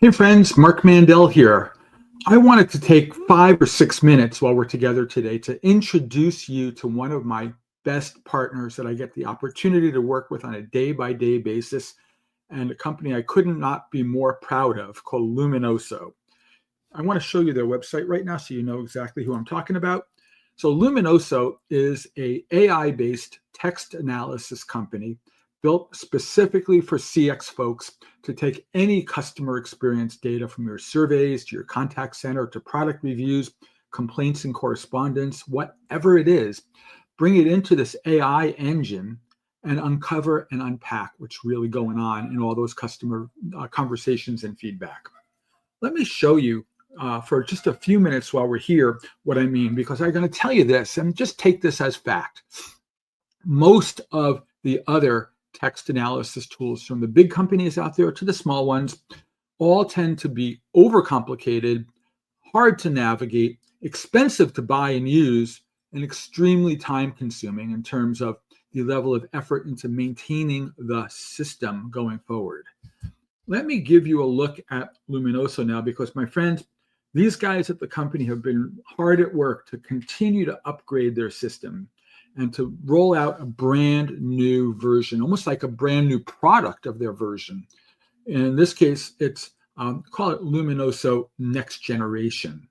Hey friends, Mark Mandel here. I wanted to take 5 or 6 minutes while we're together today to introduce you to one of my best partners that I get the opportunity to work with on a day-by-day basis, and a company I could not be more proud of called Luminoso. I want to show you their website right now so you know exactly who I'm talking about. So Luminoso is a AI-based text analysis company built specifically for CX folks to take any customer experience data from your surveys to your contact center to product reviews, complaints and correspondence, whatever it is, bring it into this AI engine and uncover and unpack what's really going on in all those customer conversations and feedback. Let me show you for just a few minutes while we're here what I mean, because I'm going to tell you this and just take this as fact. Most of the other text analysis tools, from the big companies out there to the small ones, all tend to be overcomplicated, hard to navigate, expensive to buy and use, and extremely time consuming in terms of the level of effort into maintaining the system going forward. Let me give you a look at Luminoso now, because my friends, these guys at the company have been hard at work to continue to upgrade their system and to roll out a brand new version, almost like a brand new product of their version. In this case, it's call it Luminoso Next Generation.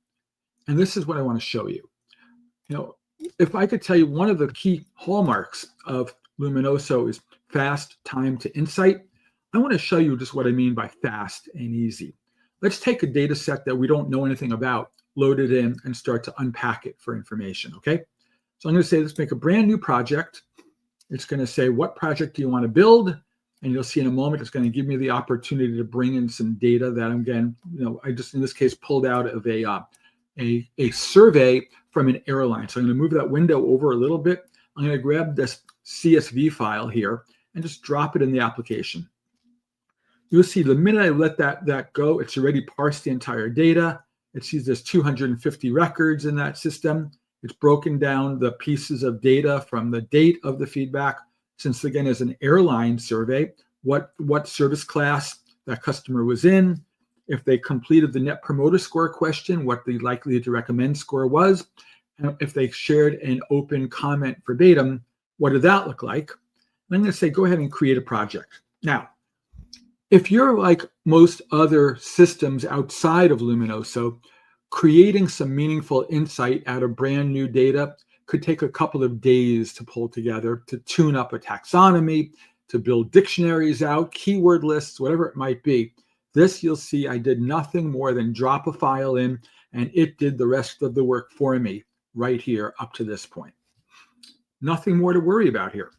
And this is what I want to show you. If I could tell you, one of the key hallmarks of Luminoso is fast time to insight. I want to show you just what I mean by fast and easy. Let's take a data set that we don't know anything about, load it in, and start to unpack it for information, okay? So I'm going to say, let's make a brand new project. It's going to say, what project do you want to build? And you'll see in a moment, it's going to give me the opportunity to bring in some data that, again, I just, in this case, pulled out of a survey from an airline. So I'm going to move that window over a little bit. I'm going to grab this CSV file here and just drop it in the application. You'll see the minute I let that go, it's already parsed the entire data. It sees there's 250 records in that system. It's broken down the pieces of data from the date of the feedback, since again, as an airline survey, what service class that customer was in, if they completed the Net Promoter Score question, what the likelihood to recommend score was, and if they shared an open comment verbatim, what did that look like? And I'm going to say, go ahead and create a project. Now, if you're like most other systems outside of Luminoso, creating some meaningful insight out of brand new data could take a couple of days to pull together, to tune up a taxonomy, to build dictionaries out, keyword lists, whatever it might be. This, you'll see, I did nothing more than drop a file in, and it did the rest of the work for me right here up to this point. Nothing more to worry about here.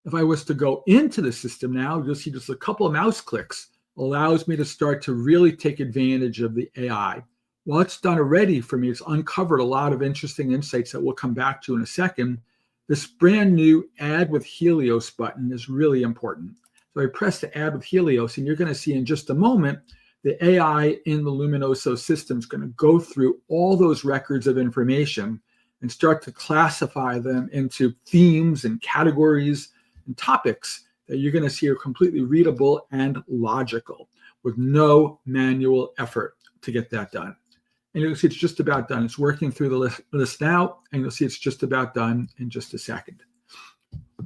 If I was to go into the system now, you'll see just a couple of mouse clicks allows me to start to really take advantage of the AI. Well, it's done already for me. It's uncovered a lot of interesting insights that we'll come back to in a second. This brand new Add with Helios button is really important. So I press the Add with Helios, and you're going to see in just a moment, the AI in the Luminoso system is going to go through all those records of information and start to classify them into themes and categories and topics that you're going to see are completely readable and logical with no manual effort to get that done. And you'll see it's just about done. It's working through the list now, and you'll see it's just about done in just a second.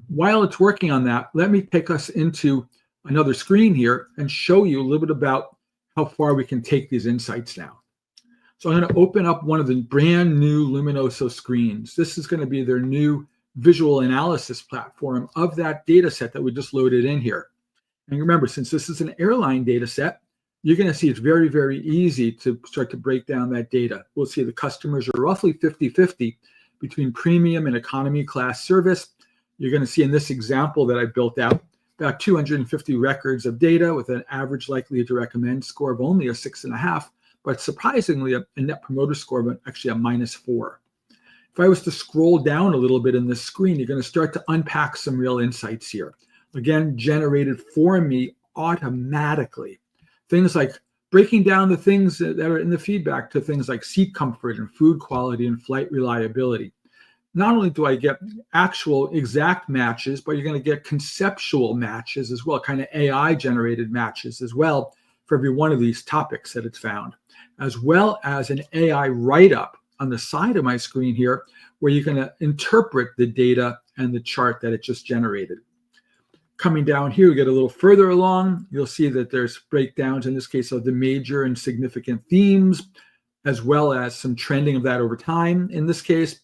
While it's working on that, let me take us into another screen here and show you a little bit about how far we can take these insights now. So I'm going to open up one of the brand new Luminoso screens. This is going to be their new visual analysis platform of that data set that we just loaded in here. And remember, since this is an airline data set, you're going to see it's very, very easy to start to break down that data. We'll see the customers are roughly 50-50 between premium and economy class service. You're going to see in this example that I built out about 250 records of data with an average likelihood to recommend score of only a 6.5, but surprisingly a Net Promoter Score of actually a -4. If I was to scroll down a little bit in this screen, you're going to start to unpack some real insights here. Again, generated for me automatically. Things like breaking down the things that are in the feedback to things like seat comfort and food quality and flight reliability. Not only do I get actual exact matches, but you're going to get conceptual matches as well, kind of AI generated matches as well, for every one of these topics that it's found, as well as an AI write-up on the side of my screen here, where you're going to interpret the data and the chart that it just generated. Coming down here, we get a little further along. You'll see that there's breakdowns, in this case, of the major and significant themes, as well as some trending of that over time. In this case,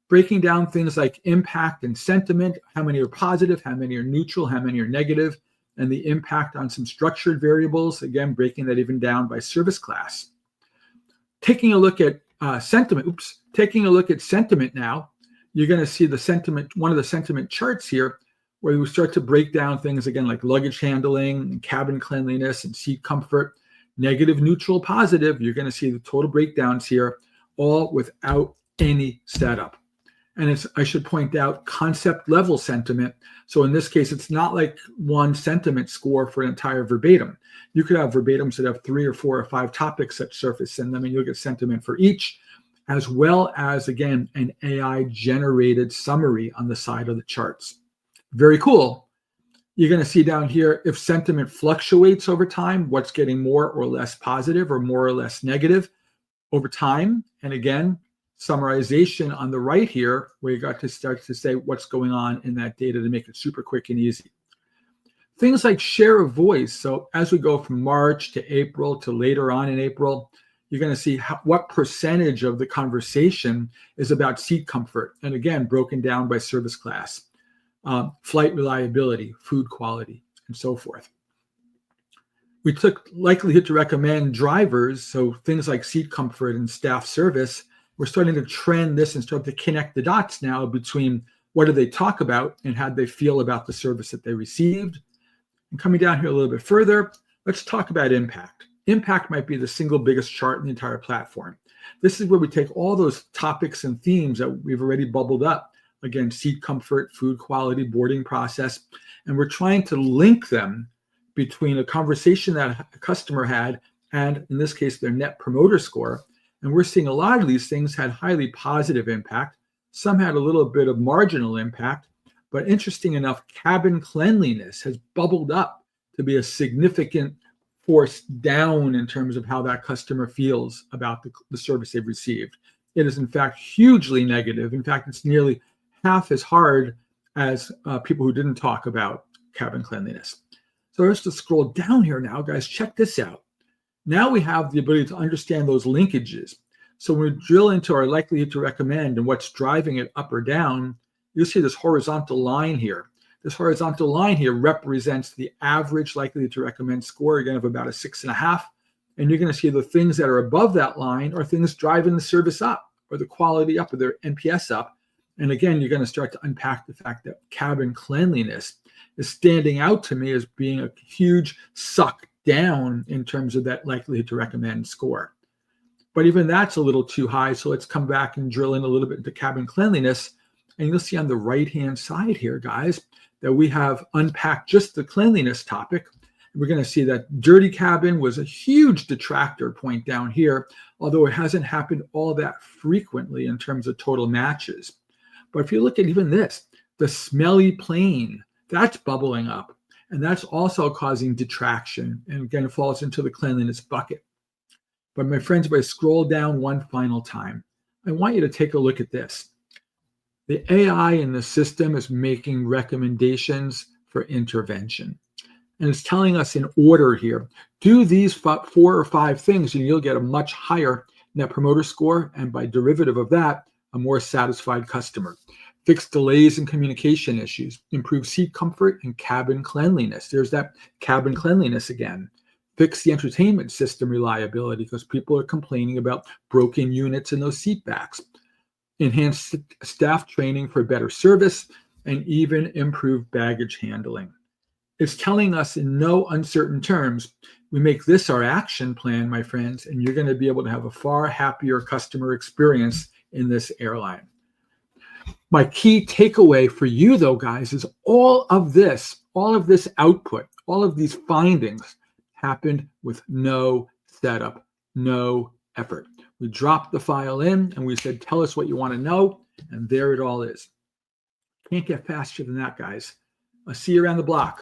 breaking down things like impact and sentiment, how many are positive, how many are neutral, how many are negative, and the impact on some structured variables, again, breaking that even down by service class. Taking a look at sentiment now, you're going to see the sentiment, one of the sentiment charts here, where we start to break down things again like luggage handling, and cabin cleanliness, and seat comfort, negative, neutral, positive. You're going to see the total breakdowns here, all without any setup. And it's, I should point out, concept level sentiment. So in this case, it's not like one sentiment score for an entire verbatim. You could have verbatims that have 3 or 4 or 5 topics that surface in them, and you'll get sentiment for each, as well as, again, an AI-generated summary on the side of the charts. Very cool. You're going to see down here, if sentiment fluctuates over time, what's getting more or less positive or more or less negative over time. And again, summarization on the right here, where you got to start to say what's going on in that data to make it super quick and easy. Things like share of voice. So as we go from March to April to later on in April, you're going to see what percentage of the conversation is about seat comfort. And again, broken down by service class. Flight reliability, food quality, and so forth. We took likelihood to recommend drivers, so things like seat comfort and staff service. We're starting to trend this and start to connect the dots now between what do they talk about and how they feel about the service that they received. And coming down here a little bit further, let's talk about impact. Impact might be the single biggest chart in the entire platform. This is where we take all those topics and themes that we've already bubbled up. Again, seat comfort, food quality, boarding process. And we're trying to link them between a conversation that a customer had and, in this case, their net promoter score. And we're seeing a lot of these things had highly positive impact. Some had a little bit of marginal impact. But interesting enough, cabin cleanliness has bubbled up to be a significant force down in terms of how that customer feels about the service they've received. It is, in fact, hugely negative. In fact, it's nearly half as hard as people who didn't talk about cabin cleanliness. So let's just scroll down here now, guys. Check this out. Now we have the ability to understand those linkages. So when we drill into our likelihood to recommend and what's driving it up or down, you'll see this horizontal line here. This horizontal line here represents the average likelihood to recommend score, again, of about a 6.5. And you're going to see the things that are above that line are things driving the service up, or the quality up, or their NPS up. And again, you're going to start to unpack the fact that cabin cleanliness is standing out to me as being a huge suck down in terms of that likelihood to recommend score. But even that's a little too high. So let's come back and drill in a little bit into cabin cleanliness. And you'll see on the right-hand side here, guys, that we have unpacked just the cleanliness topic. We're going to see that dirty cabin was a huge detractor point down here, although it hasn't happened all that frequently in terms of total matches. But if you look at even this, the smelly plane, that's bubbling up. And that's also causing detraction. And again, it falls into the cleanliness bucket. But my friends, if I scroll down one final time, I want you to take a look at this. The AI in the system is making recommendations for intervention. And it's telling us in order here, do these 4 or 5 things and you'll get a much higher net promoter score. And by derivative of that, a more satisfied customer. Fix delays in communication issues, improve seat comfort and cabin cleanliness. There's that cabin cleanliness again. Fix the entertainment system reliability because people are complaining about broken units in those seat backs. Enhance staff training for better service and even improve baggage handling. It's telling us in no uncertain terms, we make this our action plan, my friends, and you're going to be able to have a far happier customer experience in this airline. My key takeaway for you, though, guys, is all of this output, all of these findings happened with no setup, no effort. We dropped the file in and we said, tell us what you want to know. And there it all is. Can't get faster than that, guys. I'll see you around the block.